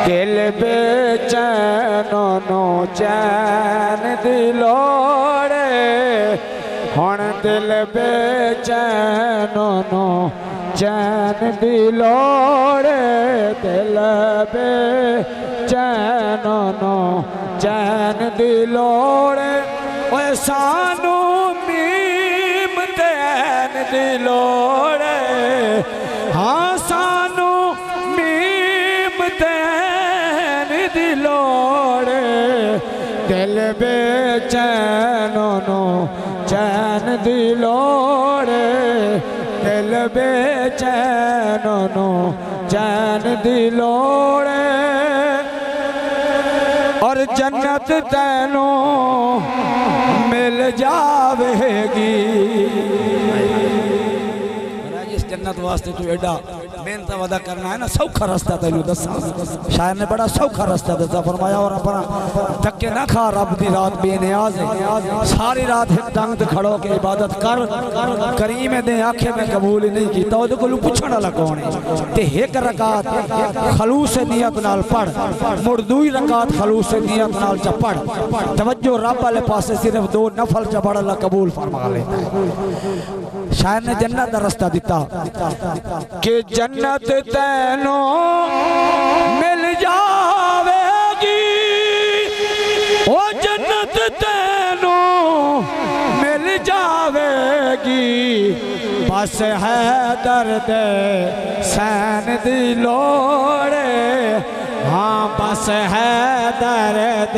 दिल बेचैनो नो चैन दी लोड़े हुण दिल बेचैनो नो चैन दी लोड़े दिल बेचैनो नो चैन दी लोड़े ओए सानू मीम तैन दी लोड़े हाँ सानू मीम तैन दी लोड़े दिल बेचैनो नो चैन दी लोड़े दिल बेचैनो नो चैन दी लोड़े और जन्नत तैनू मिल जावेगी। इस जन्नत वास्ते तू एडा मेहनत वादा करना है ना, सौखा रास्ता तेन दसा। शायर ने बड़ा सौखा रास्ता दसा फरमाया और अपना धक्के ना खा, रब दी रात बेनियाज है, सारी रात एक तंग खड़ो के इबादत कर, करीम दे आखे में कबूल नहीं कीता ओदे कोल पुछण वाला कौन है। ते एक रकात खलूस नियत नाल पढ़, मुड़ दूई रकात खलूस नियत नाल च पढ़, तवज्जो रब वाले पासे सिर्फ दो नफल च पढ़, अल्लाह कबूल फरमा लेता है। शायर ने जन्नत का रास्ता दिता कि जन्नत तैनू मिल जावेगी, ओ जन्नत तैनू मिल जावेगी, बस है दर्द सैन दी लोड़े हाँ बस है दर्द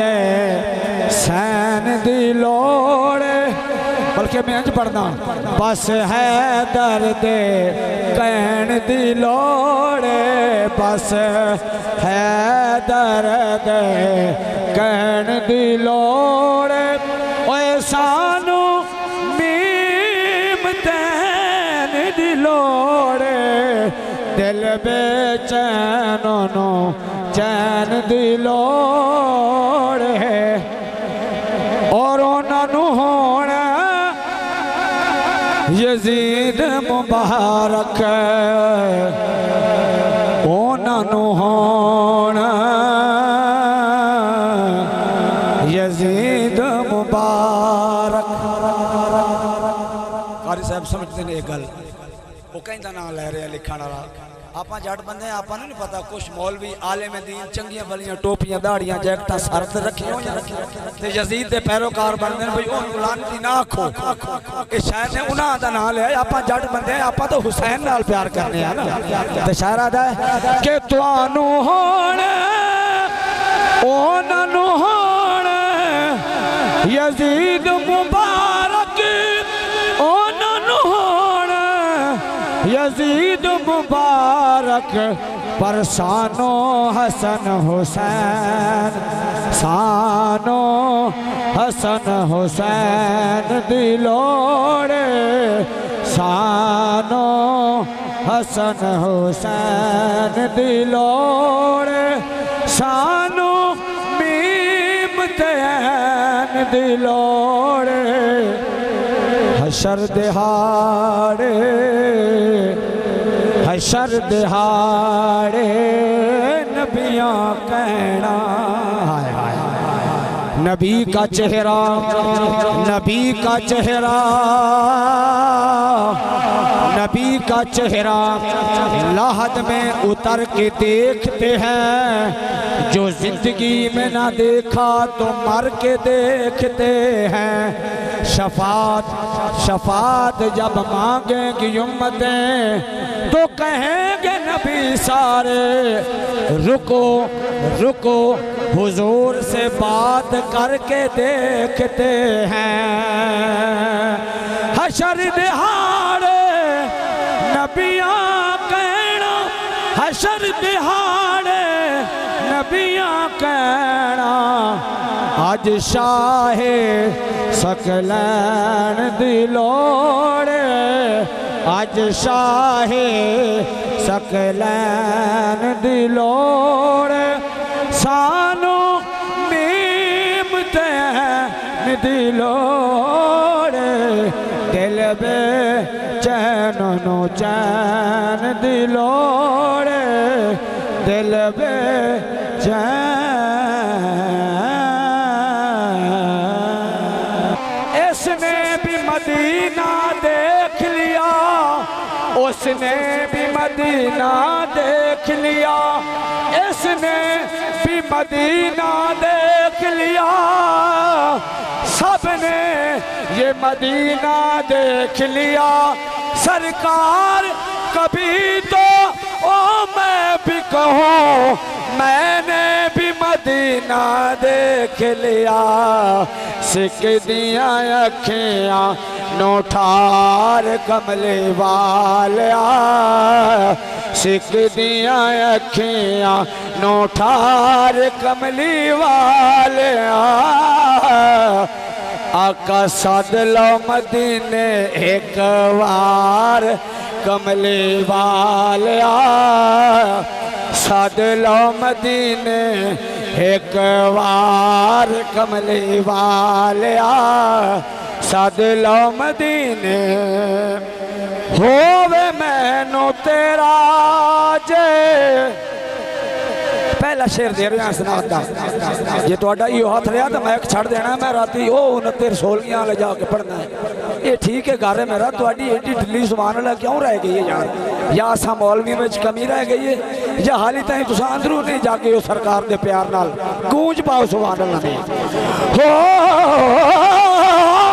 सैन दी लोड़े। बल्कि मैं अंज पढ़ना बस है दर्द कहन दी लोड़े बस है दर्द कहन दी लोड़े ओए सानू मीम तैन दी लोड़े दिल बेचैनो नो चैन दी लोड़े और उन्होंने होना यजीद मुबारक उन्होंने होना यजीद मुबारक। कारी साहब समझते हैं एक गल, वो कहीं का नाम ले रहे हैं लिखण वाला। आप जट बंदे आप नहीं पता, कुछ मौलवी आले में दीन चंगिया वालियां टोपियां दाड़ियां जैकटा सर ते रखी हो ते यजीद दे पैरोकार बनते हैं। भाई उन्होंने लानती ना आखो, इस शायर ने उन्होंने का नाम लिया। आप जट बंदे आप तो हुसैन नाल प्यार करने हैं ना, तो शायर आता है कि तुहानू होण उन्हानू होण यजीद मुबारक उन्हानू होण यजीद मुबारक पर सानो हसन हुसैन सानो हसन हुसैन दी लोड़े सानो हसन हुसैन दी लोड़े सानो मीम तैन दी लोड़े हशर दिहाड़े हशर दिहाड़े नबियाँ कहना नबी का चेहरा नबी का चेहरा नबी का चेहरा लाहद में उतर के देखते हैं, जो जिंदगी में ना देखा तो मर के देखते हैं। शफात शफात जब मांगेंगी उम्मतें तो कहेंगे नबी सारे रुको रुको हुजूर से बात करके देखते हैं। हशर दिहाड़े नबियाँ कहना हशर दिहाड़े नबियाँ कहना आज शाहे सकलैन दी लोड़े आज शाहे सकलैन दी लोड़े सानू मीम तैन दी लोड़े दिल बेचैन नो चैन दी लोड़े दिल बेचैन। इसने भी मदीना देख लिया, उसने भी मदीना देख लिया, इसने भी मदीना देख लिया, सबने ये मदीना देख लिया। सरकार कभी तो ओ मैं भी कहूँ मैंने भी मदीना देख लिया। सिक दिया अखियाँ नोठार कमले वालिया, सिक दिया अखियाँ नोठार कमली वालिया। आका सद लो मदीने एक बार कमले वालिया, सद लो मदीने एक बार कमले वालिया, सद लो मदीने। होवे मैनू तेरा जे, पहला शेर दे रहा सुनाता। जे तुहाडा इहो हाथ रहा तो मैं छड़ देना, मैं राती ओ 69 रसोलियां ले जाके पढ़ना है। ये ठीक है घर है मेरा, तुहाडी एडी ढिल्ली जुबान वाला क्यों रह गई है यार? या असा मौलवी में कमी रह गई है, या हाली ताईं तुसा अंदरू नहीं जाके वो सरकार दे प्यार नाल गूंज पाओ सुभान अल्लाह ने। हो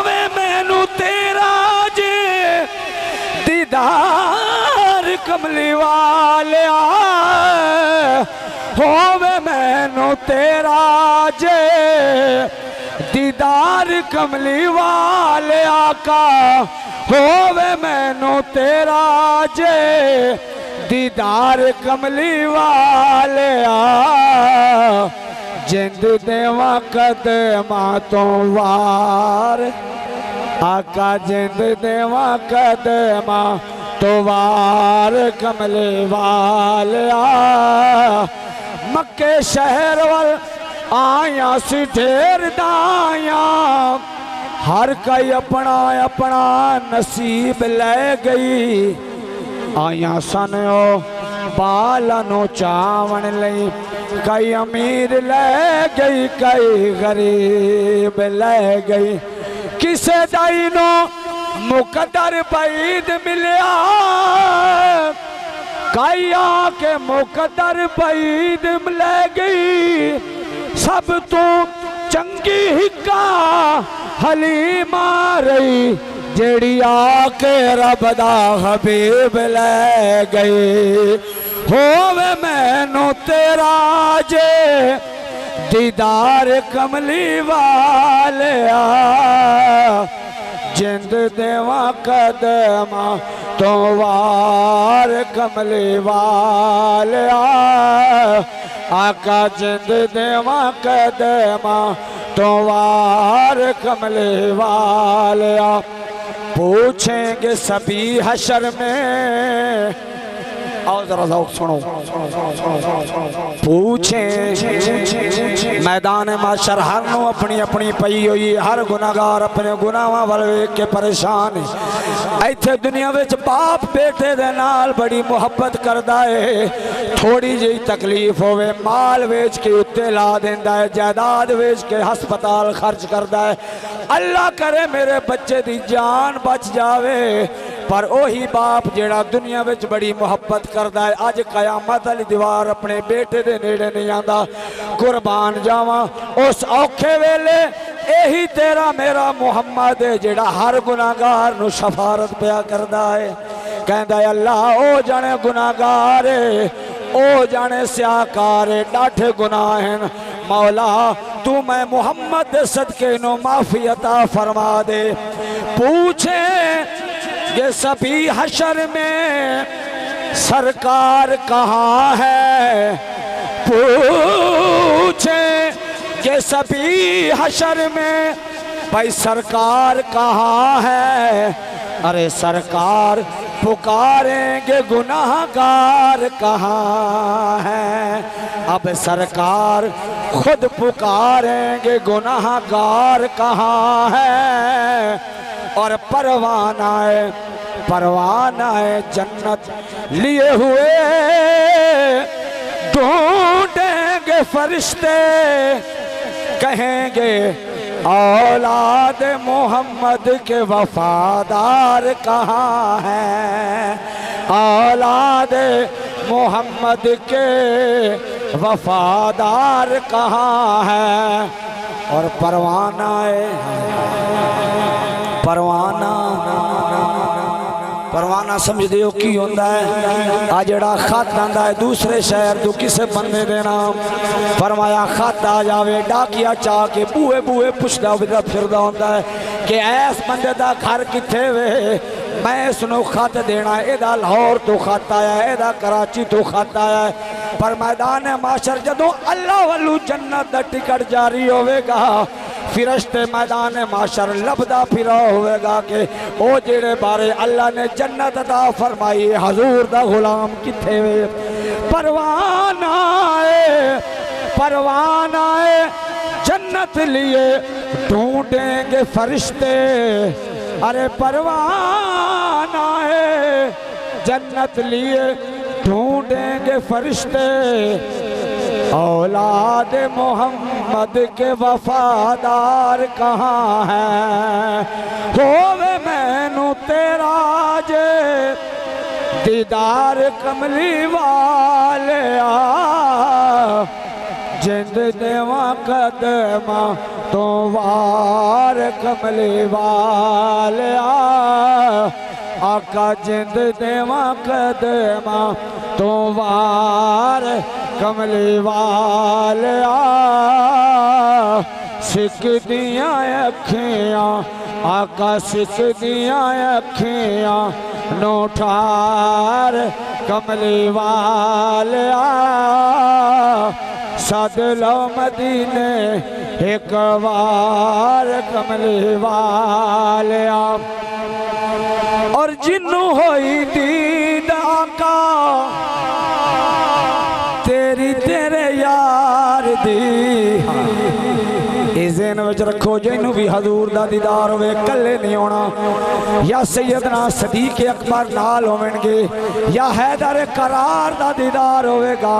वे मैनू तेरा जे दीदार कमली वालिया, होवे मैनू तेरा जे दीदार कमली वाले आका, होवे मैनू तेरा जे दीदार कमली वाले आ। जिंद देवा कदमा तो वार आका, जिंद देवा कदमा तो वार कमले वालिया। मक्के शहर वल आया सी ढेर दाया, हर कई अपना अपना नसीब ले गई। आया सन ओ बालनो चावन लई, कई अमीर ले गई कई गरीब ले गई। किसे दाई नो मुकद्दर बैद मिलिया, कई आके मुकद्दर बैद ले गई। सब तू चंगी हिक्का हलीमा रही, जेड़ी आके रब दा हबीब ले गई। होवे मैनू तेरा जे दीदार कमली वालिया, जिंद देवा कदमा तो वार कमली वालिया। आका जिंद देवा कदमा तो वार कमली वालिया। पूछेंगे सभी हशर में, आओ जरा सुनो, पूछें मैदान माशर हर नू अपनी अपनी पई हुई, हर गुनाहगार अपने गुनाहां वल वेख के परेशान है। इत्थे दुनिया विच बाप बेटे दे नाल बड़ी मुहब्बत करदा है, थोड़ी जी तकलीफ होवे माल वेच के उत्ते ला देंदा है, जायदाद वेच के हस्पताल खर्च करदा है। अल्लाह करे मेरे बच्चे दी जान बच जावे, पर ओही बाप जेड़ा दुनिया विच बड़ी मुहब्बत करदा है, अज कयामत वाली दीवार अपने बेटे दे नेड़े नहीं आंदा। कुर्बान जावां उस औखे वेले यही तेरा मेरा मुहम्मद है, जेड़ा हर गुनाहगार नू शफारत पिया करदा है। कहंदा है अल्लाह ओ जाने गुनाहगार है, ओ जाने स्याकार है, डाठे गुनाह हैं, मौला तू मैं मुहम्मद दे सदके नो माफी अता फरमा दे। पूछे ये सभी हशर में सरकार कहाँ है, पूछे ये सभी हशर में भाई सरकार कहाँ है। अरे सरकार पुकारेंगे गुनाहगार कहाँ है, अब सरकार खुद पुकारेंगे गुनाहगार कहाँ है। और परवाना है जन्नत लिए हुए ढूंढेंगे फरिश्ते कहेंगे औलाद मोहम्मद के वफादार कहाँ हैं, औलाद मोहम्मद के वफादार कहाँ हैं। और परवाना परवाना समझ दियो की होंदा है। आ जड़ा खत आंदा है दूसरे शहर तो किसे बंदे दे नाम, फरमाया खत आ जावे डाकिया चाह के बूहे बूहे पुछदा फिरदा होंदा है कि ऐस बंदे दा घर किथे वे, मैं इसनों खत देना, एदा लाहौर तो खत आया, एदा कराची तो खत आया। पर मैदान माशर जदों अल्लाह वालू जन्नत दा टिकट जारी होवेगा, फिरश्ते मैदान माशर लभदा फिरा होवेगा कि ओ जेड़े बारे अल्लाह ने जन्नत अता फरमाई हजूर दा गुलाम किथे वे। परवाना है जन्नत लिए ढूंढेंगे फरिश्ते, अरे परवाना है जन्नत लिए ढूंढेंगे फरिश्ते, औलाद मोहम्मद के वफादार कहाँ हैं। होवे मैनू तेरा जे दीदार कमली वाले जिंद देवा कदमा तो वार कमली वाले आका जिंद देवा कदमा तो वार कमली वाले सिख दिया अखियां आका सिख दिया अखियां नोठार कमली वाले सद लो मदीने एक बार कमली वाले। और जिन्नू होई दीद आका तेरी तेरे यार दी, इस दिन विच रखो जिन्नू भी हजूर दा दीदार होवे कल्ले नहीं होना, या सैयदना सदीक अकबर नाल होवेंगे या हैदर करार दा दीदार होवेगा।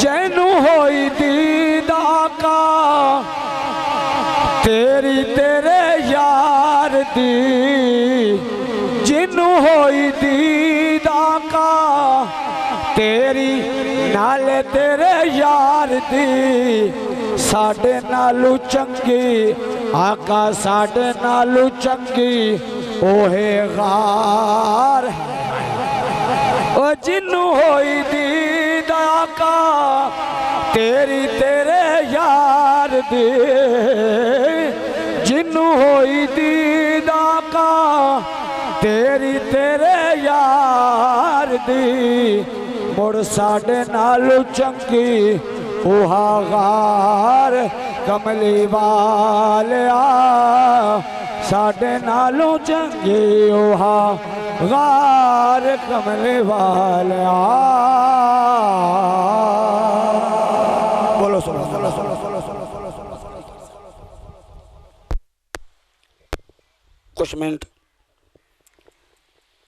जिन्नू होई दीद आका तेरी तेरे यार दी, जिन्नू होई दीद आका तेरी नाले तेरे यार दी, साडे नालू चंगी आका साडे नालू चंगी ओहे गार। ओ जिन्नू होई दीद आका तेरी तेरे यार दी, जिन्नू होई दीद आका तेरी तेरे यार दी, मुड़ साडे नालू चंगी उहा गार कमली वाले साडे नालू चंगी उहा गार कमली वाले। बोलो सुनो सुनो सुनो सुनो सुनो सुनो कुछ मिनट